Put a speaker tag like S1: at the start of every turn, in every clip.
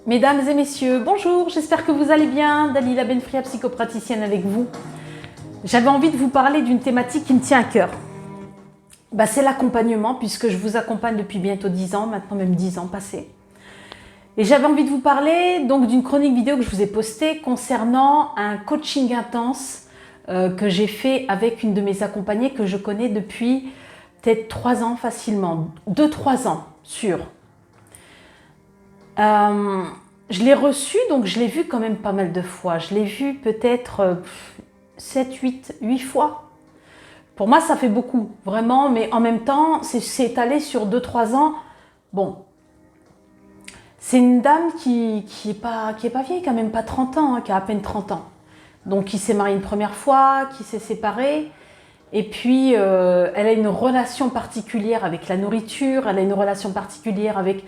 S1: Mesdames et messieurs, bonjour, j'espère que vous allez bien. Dalila Benfria, psychopraticienne avec vous. J'avais envie de vous parler d'une thématique qui me tient à cœur. C'est l'accompagnement, puisque je vous accompagne depuis bientôt 10 ans, maintenant même 10 ans passés. Et j'avais envie de vous parler donc d'une chronique vidéo que je vous ai postée concernant un coaching intense que j'ai fait avec une de mes accompagnées que je connais depuis peut-être 3 ans facilement, 2-3 ans, sûr. Je l'ai reçu, donc je l'ai vu quand même pas mal de fois. Je l'ai vu peut-être 7, 8 fois. Pour moi, ça fait beaucoup, vraiment, mais en même temps, c'est étalé sur 2-3 ans. Bon, c'est une dame qui est pas vieille, quand même pas 30 ans, hein, qui a à peine 30 ans. Donc, qui s'est mariée une première fois, qui s'est séparée. Et puis, elle a une relation particulière avec la nourriture, elle a une relation particulière avec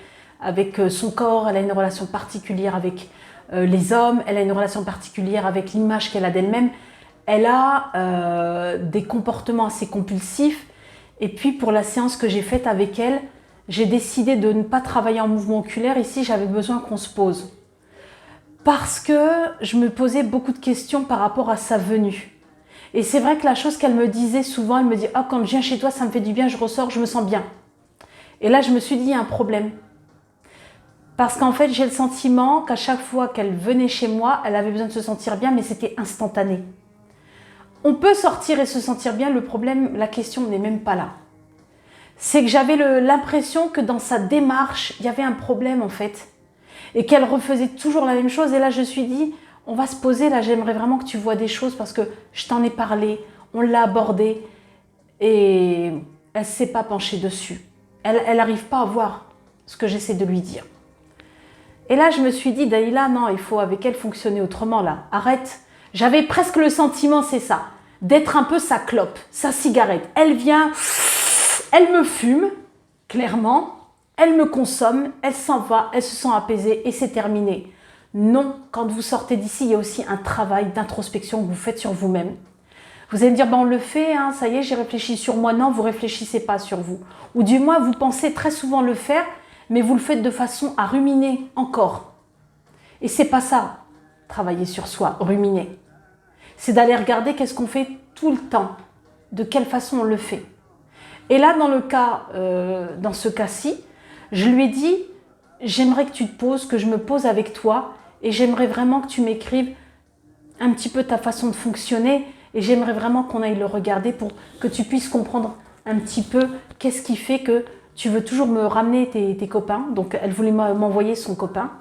S1: son corps, elle a une relation particulière avec les hommes, elle a une relation particulière avec l'image qu'elle a d'elle-même. Elle a des comportements assez compulsifs. Et puis, pour la séance que j'ai faite avec elle, j'ai décidé de ne pas travailler en mouvement oculaire. Ici, j'avais besoin qu'on se pose. Parce que je me posais beaucoup de questions par rapport à sa venue. Et c'est vrai que la chose qu'elle me disait souvent, elle me dit « Ah, quand je viens chez toi, ça me fait du bien, je ressors, je me sens bien. » Et là, je me suis dit « Il y a un problème. » Parce qu'en fait, j'ai le sentiment qu'à chaque fois qu'elle venait chez moi, elle avait besoin de se sentir bien, mais c'était instantané. On peut sortir et se sentir bien, le problème, la question n'est même pas là. C'est que j'avais l'impression que dans sa démarche, il y avait un problème en fait. Et qu'elle refaisait toujours la même chose. Et là, je me suis dit, on va se poser, là, j'aimerais vraiment que tu vois des choses parce que je t'en ai parlé, on l'a abordé et elle ne s'est pas penchée dessus. Elle n'arrive pas à voir ce que j'essaie de lui dire. Et là, je me suis dit, Dalila, non, il faut avec elle fonctionner autrement, là. Arrête. J'avais presque le sentiment, c'est ça, d'être un peu sa clope, sa cigarette. Elle vient, elle me fume, clairement, elle me consomme, elle s'en va, elle se sent apaisée et c'est terminé. Non, quand vous sortez d'ici, il y a aussi un travail d'introspection que vous faites sur vous-même. Vous allez me dire, on le fait, hein, ça y est, j'ai réfléchi sur moi. Non, vous ne réfléchissez pas sur vous. Ou du moins, vous pensez très souvent le faire, mais vous le faites de façon à ruminer encore. Et c'est pas ça, travailler sur soi, ruminer. C'est d'aller regarder qu'est-ce qu'on fait tout le temps, de quelle façon on le fait. Et là, dans ce cas-ci, je lui ai dit, j'aimerais que tu te poses, que je me pose avec toi, et j'aimerais vraiment que tu m'écrives un petit peu ta façon de fonctionner, et j'aimerais vraiment qu'on aille le regarder pour que tu puisses comprendre un petit peu qu'est-ce qui fait que tu veux toujours me ramener tes copains. Donc, elle voulait m'envoyer son copain.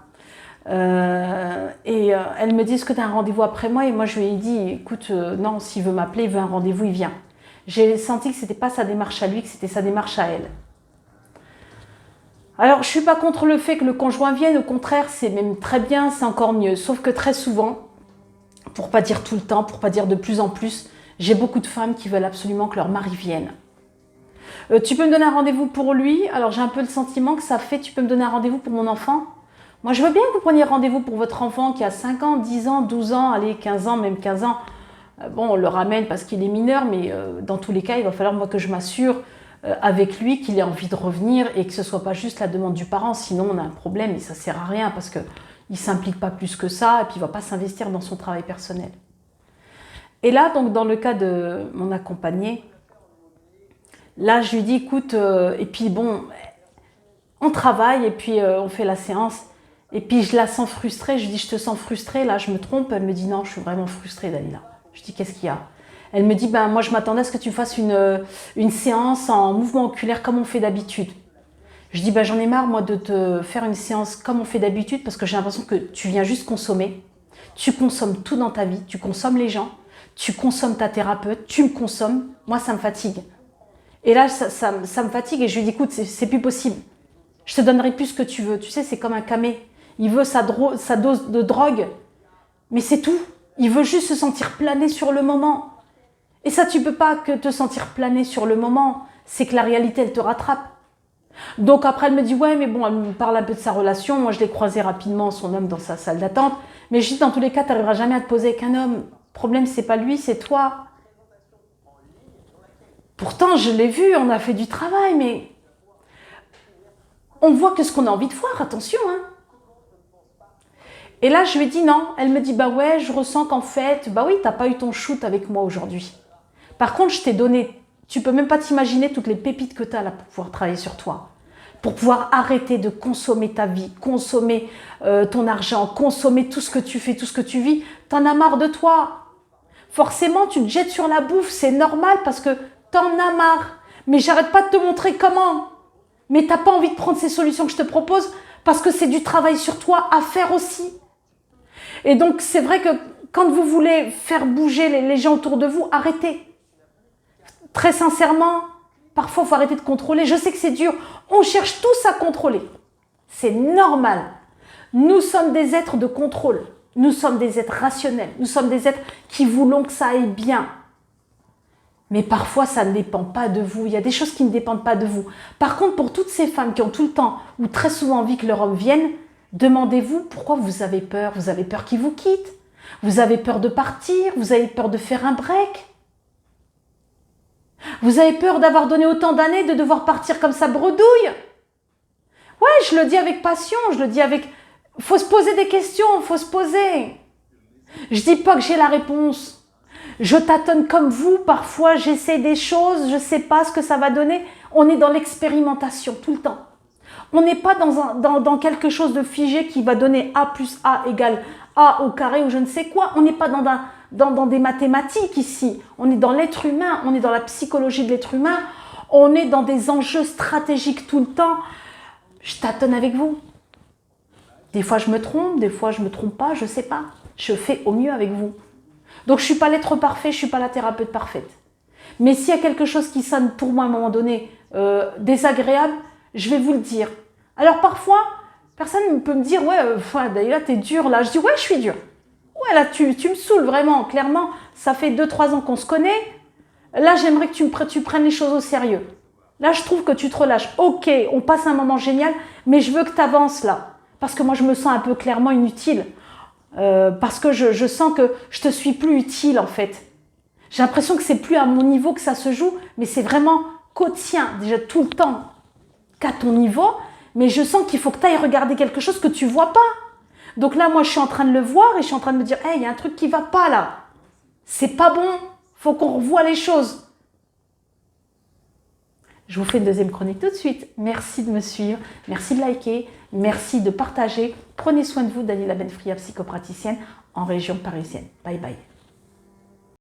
S1: Elle me dit, est-ce que tu as un rendez-vous après moi? Et moi, je lui ai dit, écoute, non, s'il veut m'appeler, il veut un rendez-vous, il vient. J'ai senti que ce n'était pas sa démarche à lui, que c'était sa démarche à elle. Alors, je ne suis pas contre le fait que le conjoint vienne, au contraire, c'est même très bien, c'est encore mieux. Sauf que très souvent, pour ne pas dire tout le temps, pour ne pas dire de plus en plus, j'ai beaucoup de femmes qui veulent absolument que leur mari vienne. Tu peux me donner un rendez-vous pour lui? Alors, j'ai un peu le sentiment que ça fait, tu peux me donner un rendez-vous pour mon enfant? Moi, je veux bien que vous preniez rendez-vous pour votre enfant qui a 5 ans, 10 ans, 12 ans, allez, 15 ans, même 15 ans. Bon, on le ramène parce qu'il est mineur, mais dans tous les cas, il va falloir moi que je m'assure avec lui qu'il ait envie de revenir et que ce ne soit pas juste la demande du parent. Sinon, on a un problème et ça ne sert à rien parce qu'il ne s'implique pas plus que ça et puis il ne va pas s'investir dans son travail personnel. Et là, donc, dans le cas de mon accompagné, là, je lui dis, écoute, et puis bon, on travaille et puis on fait la séance. Et puis je la sens frustrée, je lui dis, je te sens frustrée, là je me trompe. Elle me dit, non, je suis vraiment frustrée, Dalila. Je dis, qu'est-ce qu'il y a? Elle me dit, moi je m'attendais à ce que tu fasses une séance en mouvement oculaire comme on fait d'habitude. Je dis, j'en ai marre moi de te faire une séance comme on fait d'habitude parce que j'ai l'impression que tu viens juste consommer. Tu consommes tout dans ta vie, tu consommes les gens, tu consommes ta thérapeute, tu me consommes. Moi ça me fatigue. Et là ça me fatigue et je lui dis, écoute, c'est plus possible. Je te donnerai plus ce que tu veux. Tu sais, c'est comme un camé. Il veut sa dose de drogue, mais c'est tout. Il veut juste se sentir planer sur le moment. Et ça, tu ne peux pas que te sentir planer sur le moment. C'est que la réalité, elle te rattrape. Donc après, elle me dit, ouais, mais bon, elle me parle un peu de sa relation. Moi, je l'ai croisé rapidement, son homme, dans sa salle d'attente. Mais je dis, dans tous les cas, tu n'arriveras jamais à te poser avec un homme. Le problème, c'est pas lui, c'est toi. Pourtant, je l'ai vu, on a fait du travail, mais on voit que ce qu'on a envie de voir, attention, hein. Et là, je lui ai dit non. Elle me dit, bah ouais, je ressens qu'en fait, bah oui, t'as pas eu ton shoot avec moi aujourd'hui. Par contre, je t'ai donné, tu peux même pas t'imaginer toutes les pépites que tu as là pour pouvoir travailler sur toi. Pour pouvoir arrêter de consommer ta vie, consommer ton argent, consommer tout ce que tu fais, tout ce que tu vis. T'en as marre de toi. Forcément, tu te jettes sur la bouffe, c'est normal parce que t'en as marre. Mais j'arrête pas de te montrer comment. Mais t'as pas envie de prendre ces solutions que je te propose parce que c'est du travail sur toi à faire aussi. Et donc, c'est vrai que quand vous voulez faire bouger les gens autour de vous, arrêtez. Très sincèrement, parfois, il faut arrêter de contrôler. Je sais que c'est dur. On cherche tous à contrôler. C'est normal. Nous sommes des êtres de contrôle. Nous sommes des êtres rationnels. Nous sommes des êtres qui voulons que ça aille bien. Mais parfois, ça ne dépend pas de vous. Il y a des choses qui ne dépendent pas de vous. Par contre, pour toutes ces femmes qui ont tout le temps ou très souvent envie que leur homme vienne, demandez-vous pourquoi vous avez peur. Vous avez peur qu'il vous quitte. Vous avez peur de partir. Vous avez peur de faire un break. Vous avez peur d'avoir donné autant d'années, de devoir partir comme ça bredouille. Ouais, je le dis avec passion, je le dis avec... Faut se poser des questions, faut se poser. Je dis pas que j'ai la réponse. Je tâtonne comme vous, parfois j'essaie des choses, je sais pas ce que ça va donner. On est dans l'expérimentation tout le temps. On n'est pas dans quelque chose de figé qui va donner A plus A égale A au carré ou je ne sais quoi. On n'est pas dans des mathématiques ici. On est dans l'être humain, on est dans la psychologie de l'être humain. On est dans des enjeux stratégiques tout le temps. Je tâtonne avec vous. Des fois je me trompe, des fois je me trompe pas, je sais pas. Je fais au mieux avec vous. Donc je suis pas l'être parfait, je suis pas la thérapeute parfaite. Mais s'il y a quelque chose qui sonne pour moi à un moment donné désagréable, je vais vous le dire. Alors parfois, personne ne peut me dire « Ouais, d'ailleurs, t'es dur là. » Je dis « Ouais, je suis dur. Ouais, là, tu me saoules vraiment. Clairement, ça fait 2-3 ans qu'on se connaît. Là, j'aimerais que tu prennes les choses au sérieux. Là, je trouve que tu te relâches. Ok, on passe un moment génial, mais je veux que tu avances là. Parce que moi, je me sens un peu clairement inutile. Parce que je sens que je te suis plus utile en fait. J'ai l'impression que c'est plus à mon niveau que ça se joue, mais c'est vraiment qu'au tien, déjà tout le temps, qu'à ton niveau. Mais je sens qu'il faut que tu ailles regarder quelque chose que tu vois pas. Donc là, moi, je suis en train de le voir et je suis en train de me dire « Hey, il y a un truc qui va pas là. C'est pas bon. Faut qu'on revoie les choses. » Je vous fais une deuxième chronique tout de suite. Merci de me suivre, merci de liker, merci de partager. Prenez soin de vous, Daniela Benfria, psychopraticienne en région parisienne. Bye bye.